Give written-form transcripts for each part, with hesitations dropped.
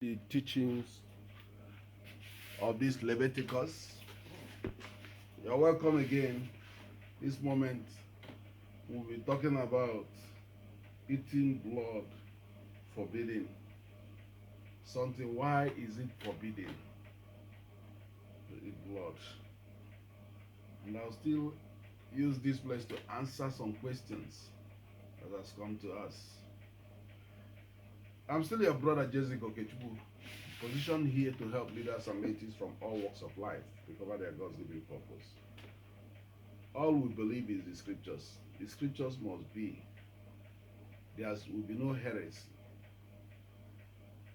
The teachings of this Leviticus. You're welcome again. This moment we'll be talking about eating blood forbidden. Something, why is it forbidden to eat blood? And I'll still use this place to answer some questions that has come to us. I'm still your brother Jessica Okechukwu, positioned here to help leaders and mentees from all walks of life recover their God's-given purpose. All we believe is the scriptures. The scriptures must be. There will be no heresy.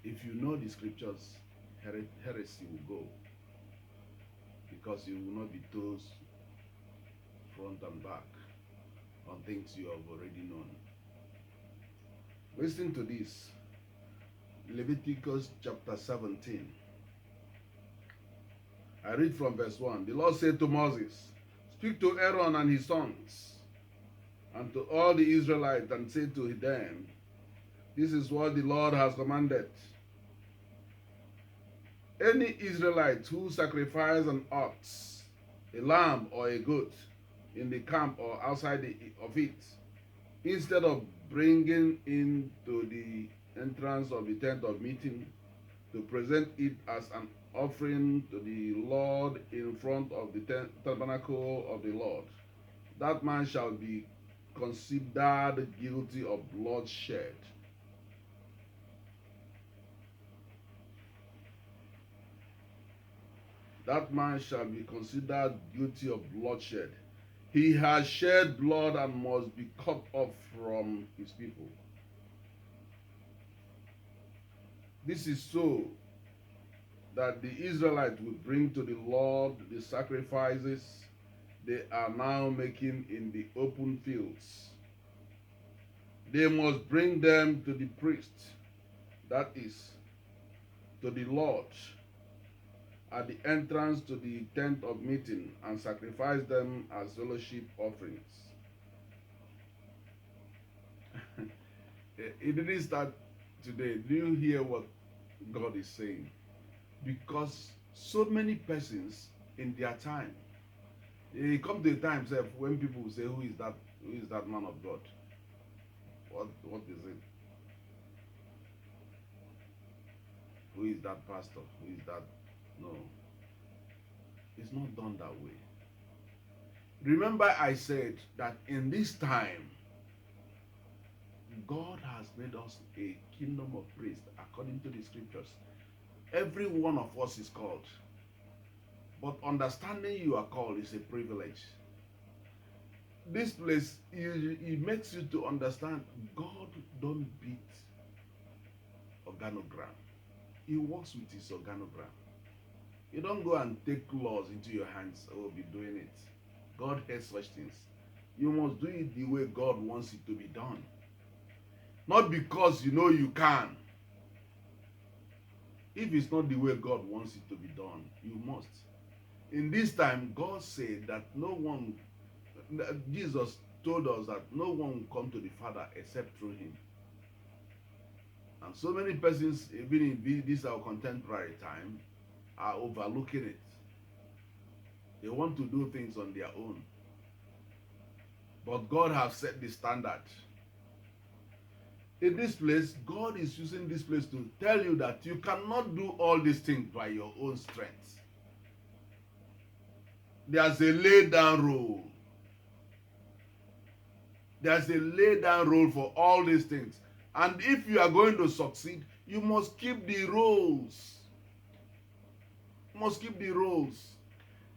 If you know the scriptures, heresy will go, because you will not be tossed front and back on things you have already known. Listen to this. Leviticus chapter 17. I read from verse 1. The Lord said to Moses, "Speak to Aaron and his sons, and to all the Israelites, and say to them, this is what the Lord has commanded. Any Israelite who sacrifices an ox, a lamb or a goat in the camp or outside of it, instead of bringing into the entrance of the tent of meeting to present it as an offering to the Lord in front of the tabernacle of the Lord, that man shall be considered guilty of bloodshed. That man shall be considered guilty of bloodshed. He has shed blood and must be cut off from his people. This is so that the Israelites will bring to the Lord the sacrifices they are now making in the open fields. They must bring them to the priest, that is, to the Lord, at the entrance to the tent of meeting, and sacrifice them as fellowship offerings. It didn't start today. Do you hear what God is saying? Because so many persons in their time, it come to a time when people say, who is that man of God? What is it? Who is that pastor? Who is that? No. It's not done that way. Remember I said that in this time, God has made us a kingdom of priests according to the scriptures. Every one of us is called. But understanding you are called is a privilege. This place, it makes you to understand God don't beat organogram. He works with his organogram. You don't go and take laws into your hands or be doing it. God hates such things. You must do it the way God wants it to be done. Not because you know you can. If it's not the way God wants it to be done, you must. In this time, God said that Jesus told us that no one will come to the Father except through him. And so many persons, even in this our contemporary time, are overlooking it. They want to do things on their own. But God has set the standard. In this place, God is using this place to tell you that you cannot do all these things by your own strength. There's a lay down rule. There's a lay down rule for all these things. And if you are going to succeed, you must keep the rules. You must keep the rules.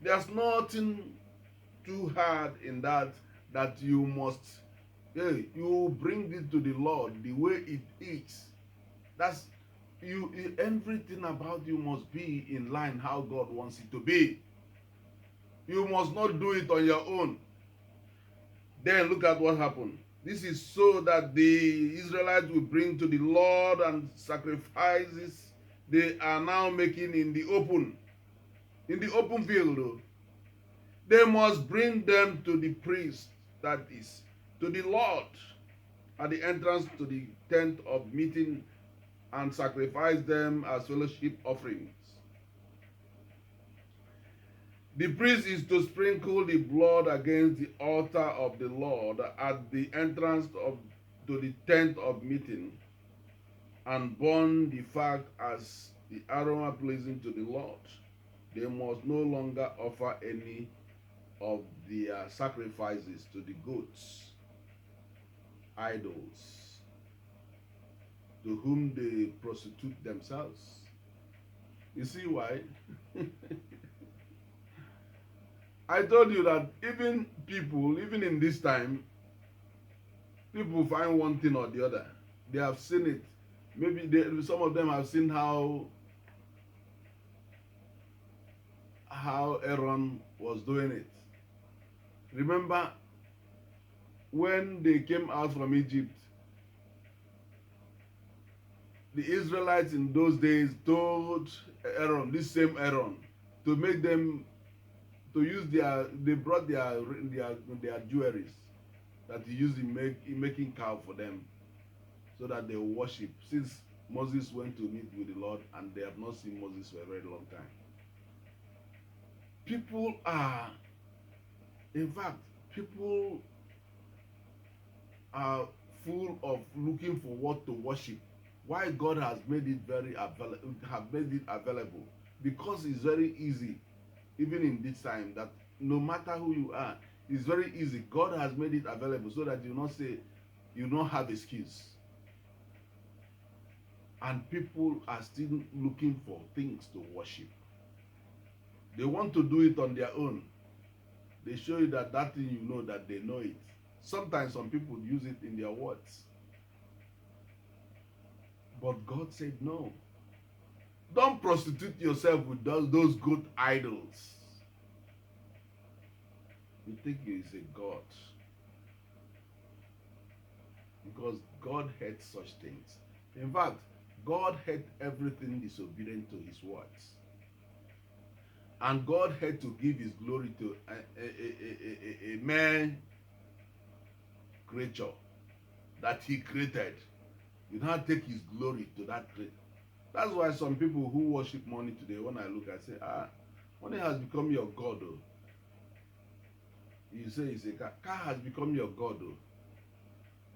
There's nothing too hard in that you must. You bring it to the Lord the way it is. That's you. Everything about you must be in line how God wants it to be. You must not do it on your own. Then look at what happened. This is so that the Israelites will bring to the Lord and sacrifices they are now making in the open field. They must bring them to the priest, that is, to the Lord, at the entrance to the tent of meeting, and sacrifice them as fellowship offerings. The priest is to sprinkle the blood against the altar of the Lord at the entrance to the tent of meeting, and burn the fat as the aroma pleasing to the Lord. They must no longer offer any of their sacrifices to the goats, idols, to whom they prostitute themselves. You see why? I told you that even people, even in this time, people find one thing or the other. They have seen it. Maybe some of them have seen how Aaron was doing it. Remember when they came out from Egypt, the Israelites in those days told Aaron, this same Aaron, to make them to use they brought their jewelries that he used in making cow for them, so that they will worship. Since Moses went to meet with the Lord and they have not seen Moses for a very long time. People are, in fact, people are full of looking for what to worship. Why God has made it available? Because it's very easy, even in this time, that no matter who you are, it's very easy. God has made it available so that you not say you don't have excuse. And people are still looking for things to worship. They want to do it on their own. They show you that thing, you know that they know it. Sometimes some people use it in their words. But God said no. Don't prostitute yourself with those good idols. You think he is a God. Because God hates such things. In fact, God hates everything disobedient to his words. And God had to give his glory to a man creature that he created. You now take his glory to that creature. That's why some people who worship money today, when I look, I say, money has become your God. Oh. You say it's a car. Car has become your God. Oh.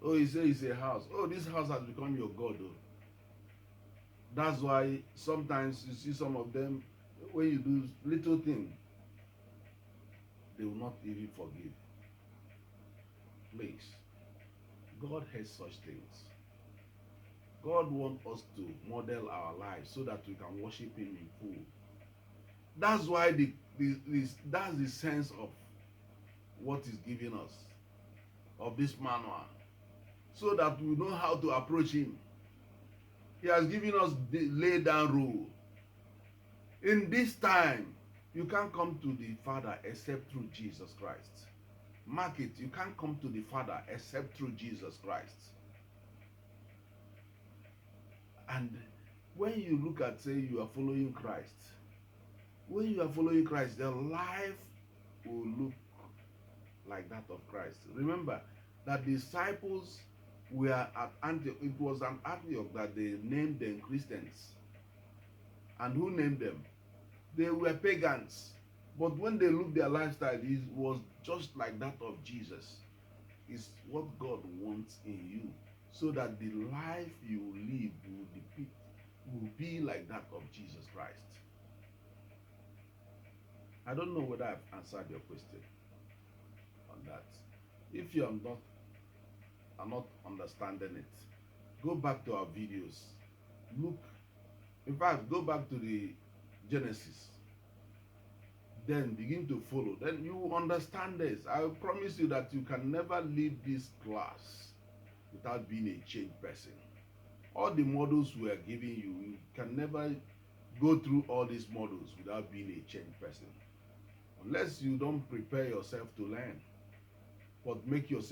Oh, you say it's a house. Oh, this house has become your God. Oh. That's why sometimes you see some of them, when you do little things, they will not even forgive. Please, God hates such things. God wants us to model our lives so that we can worship him in full. That's why that's the sense of what he's giving us, of this manual, so that we know how to approach him. He has given us the laid down rule. In this time, you can't come to the Father except through Jesus Christ. Mark it, you can't come to the Father except through Jesus Christ. And when you look at, say, you are following Christ, when you are following Christ, the life will look like that of Christ. Remember that the disciples were at Antioch. It was at Antioch that they named them Christians. And who named them? They were pagans. But when they looked their lifestyle, it was just like that of Jesus. It's what God wants in you, so that the life you live will be like that of Jesus Christ. I don't know whether I've answered your question on that. If you are not understanding it, go back to our videos. Look, in fact, go back to the Genesis. Then begin to follow. Then you will understand this. I promise you that you can never leave this class without being a changed person. All the models we are giving you, you can never go through all these models without being a changed person. Unless you don't prepare yourself to learn, but make yourself